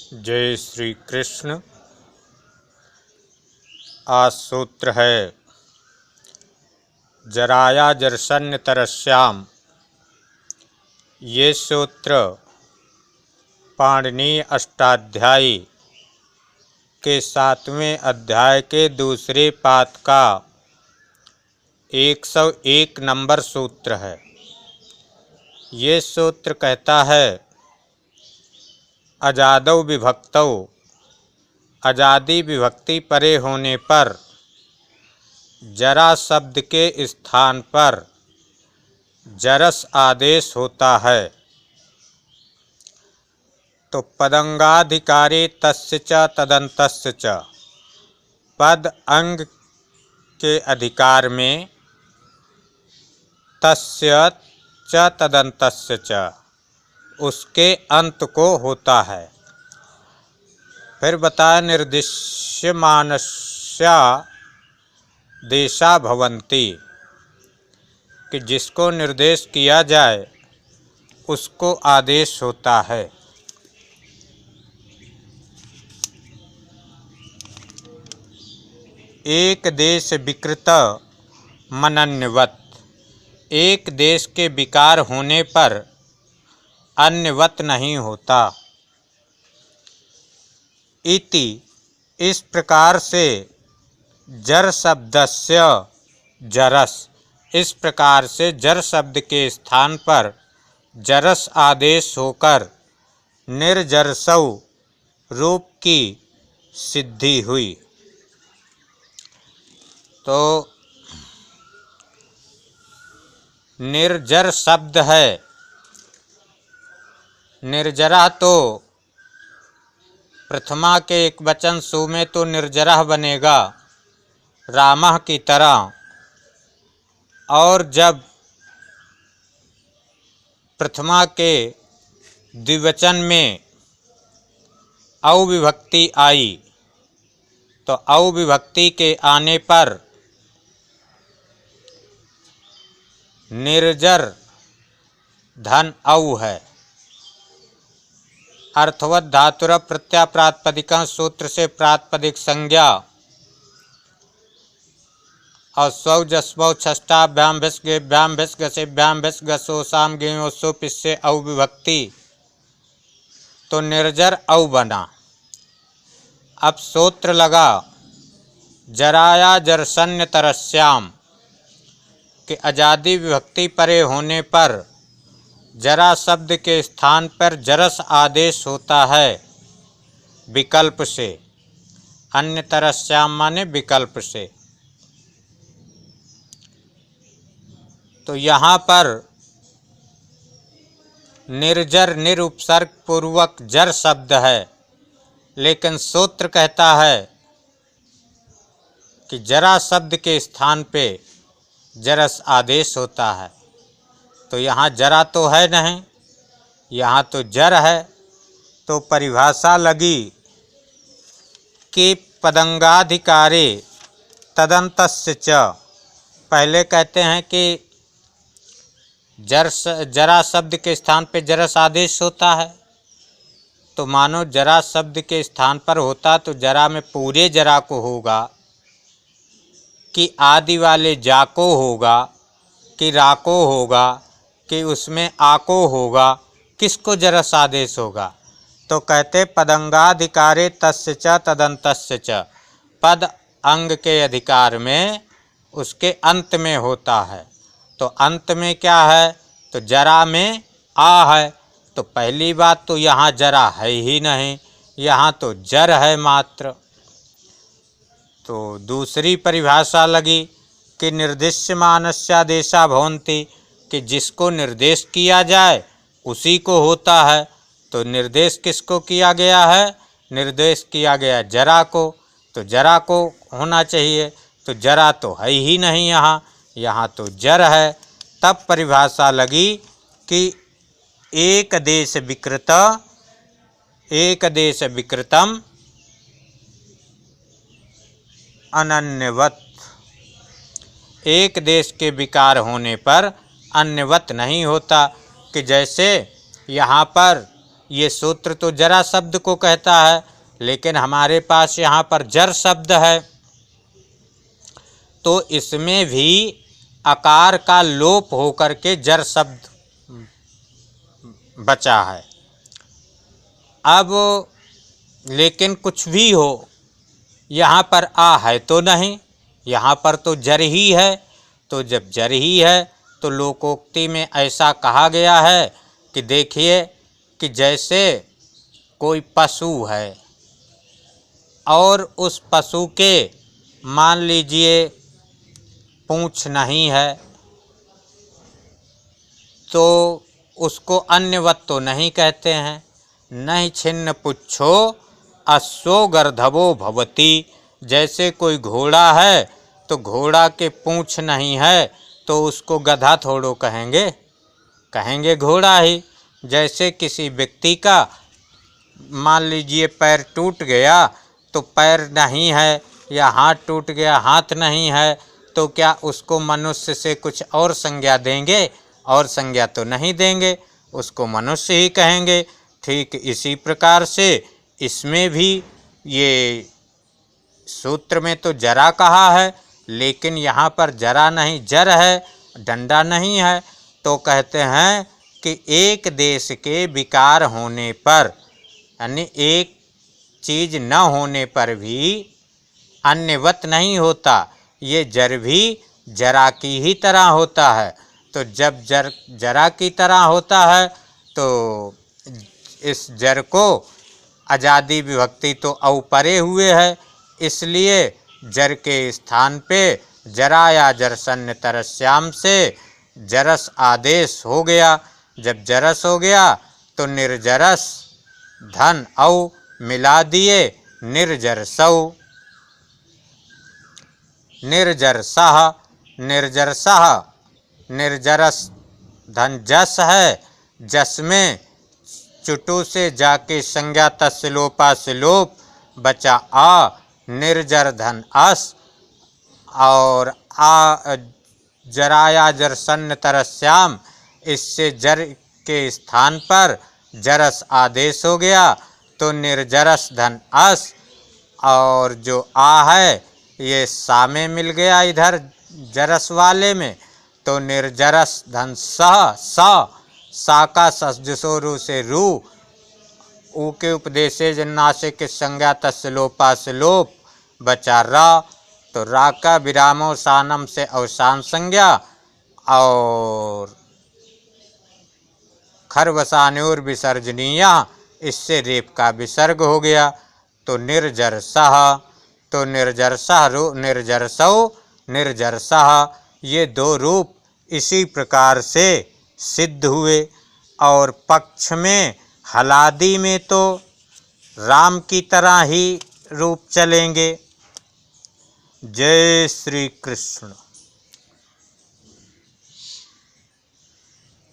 जय श्री कृष्ण। आज सूत्र है जराया जरसन्य तरस्याम। ये सूत्र पाणिनीय अष्टाध्यायी के 7वें अध्याय के दूसरे पाद का 101 नंबर सूत्र है। ये सूत्र कहता है अजादौ विभक्तौ, अजादि विभक्ति परे होने पर जरा शब्द के स्थान पर जरस आदेश होता है। तो पदंगाधिकारी तस्य च तदन्तस्य च, पद अंग के अधिकार में तस्य च तदन्तस्य च, उसके अंत को होता है। फिर बताया निर्दिश्यमानस्या देशा भवन्ति, कि जिसको निर्देश किया जाए उसको आदेश होता है। एक देश विकृत मनन्यवत, एक देश के विकार होने पर अन्यवत नहीं होता। इति, इस प्रकार से जर शब्दस्य जरस, इस प्रकार से जर शब्द के स्थान पर जरस आदेश होकर निर्जरसौ रूप की सिद्धि हुई। तो निर्जर शब्द है। निर्जरा तो प्रथमा के एक वचन सु में तो निर्जरा बनेगा रामः की तरह, और जब प्रथमा के द्विवचन में औ विभक्ति आई तो औ विभक्ति के आने पर निर्जर धन औ है। अर्थवत धातुर प्रत्याप्रातिपदिका सूत्र से प्रातिपदिक संज्ञा और स्वौ जस्वौ छष्टाभ्याम भिस्गेभ्याम भिस्गसेभ्याम भिस्गसोसाम गेयोसो पिस्से औ विभक्ति, तो निर्जर औ बना। अब सूत्र लगा जराया जरसन्य तरस्याम, कि अजादि विभक्ति परे होने पर जरा शब्द के स्थान पर जरस आदेश होता है विकल्प से। अन्य तरस्याम माने विकल्प से। तो यहाँ पर निर्जर निरुपसर्ग पूर्वक जर शब्द है, लेकिन सूत्र कहता है कि जरा शब्द के स्थान पे जरस आदेश होता है। तो यहाँ जरा तो है नहीं, यहाँ तो जर है। तो परिभाषा लगी कि पदंगाधिकारे तदन्तस्य च, पहले कहते हैं कि जरा शब्द के स्थान पे जरस आदेश होता है। तो मानो जरा शब्द के स्थान पर होता तो जरा में पूरे जरा को होगा, कि आदि वाले जाको होगा, कि राको होगा, कि उसमें आको होगा, किसको जरस आदेश होगा। तो कहते पदंगाधिकारे तस्य च तदन्तस्य च, पद अंग के अधिकार में उसके अंत में होता है। तो अंत में क्या है, तो जरा में आ है। तो पहली बात तो यहाँ जरा है ही नहीं, यहाँ तो जर है मात्र। तो दूसरी परिभाषा लगी कि निर्दिश्यमानस्यादेशा भवन्ति, कि जिसको निर्देश किया जाए उसी को होता है। तो निर्देश किसको किया गया है, निर्देश किया गया जरा को, तो जरा को होना चाहिए। तो जरा तो है ही नहीं यहाँ, यहाँ तो जर है। तब परिभाषा लगी कि एक देश विकृत, एक देश विकृतम अनन्यवत, एक देश के विकार होने पर अन्यवत नहीं होता। कि जैसे यहाँ पर ये सूत्र तो जरा शब्द को कहता है, लेकिन हमारे पास यहाँ पर जर शब्द है, तो इसमें भी आकार का लोप होकर के जर शब्द बचा है। अब लेकिन कुछ भी हो, यहाँ पर आ है तो नहीं, यहाँ पर तो जर ही है। तो जब जर ही है तो लोकोक्ति में ऐसा कहा गया है कि देखिए कि जैसे कोई पशु है और उस पशु के मान लीजिए पूँछ नहीं है, तो उसको अन्यवत तो नहीं कहते हैं। नहीं छिन्न पुच्छो अश्वो गर्धवो भवति। जैसे कोई घोड़ा है तो घोड़ा के पूँछ नहीं है तो उसको गधा थोड़ो कहेंगे, कहेंगे घोड़ा ही। जैसे किसी व्यक्ति का मान लीजिए पैर टूट गया तो पैर नहीं है, या हाथ टूट गया हाथ नहीं है, तो क्या उसको मनुष्य से कुछ और संज्ञा देंगे? और संज्ञा तो नहीं देंगे, उसको मनुष्य ही कहेंगे। ठीक इसी प्रकार से इसमें भी ये सूत्र में तो जरा कहा है, लेकिन यहाँ पर जरा नहीं जर है, डंडा नहीं है। तो कहते हैं कि एक देश के विकार होने पर, यानी एक चीज़ न होने पर भी अन्यवत नहीं होता, ये जर भी जरा की ही तरह होता है। तो जब जर जरा की तरह होता है तो इस जर को आज़ादी विभक्ति तो औपरे हुए है, इसलिए जर के स्थान पे जरा या जरसन्य तरस्याम से जरस आदेश हो गया। जब जरस हो गया तो निर्जरस धन औ मिला दिए निर्जरसौ। निर्जरसः, निर्जरसः, निर्जरस धन जस है, जस में चुटू से जाके संज्ञा तस्लोपा स्लोप बचा आ, निर्जर धन अस। और आ जराया जरसन्न तरस्याम, इससे जर के स्थान पर जरस आदेश हो गया तो निर्जरस धन अस। और जो आ है ये सा में मिल गया इधर जरस वाले में, तो निर्जरस धन सह सा का सजसो रू से रू, ऊ के उपदेशे जन्नासिक संज्ञा तस्लोपा स्लोप बचा रा। तो रा का विरामो सानम से अवसान संज्ञा और खरवसान्योर विसर्जनीया, इससे रेप का विसर्ग हो गया। तो निर्जरसः, तो निर्जरसः निर्जरसौ निर्जरसः, ये दो रूप इसी प्रकार से सिद्ध हुए। और पक्ष में हलादी में तो राम की तरह ही रूप चलेंगे। जय श्री कृष्ण।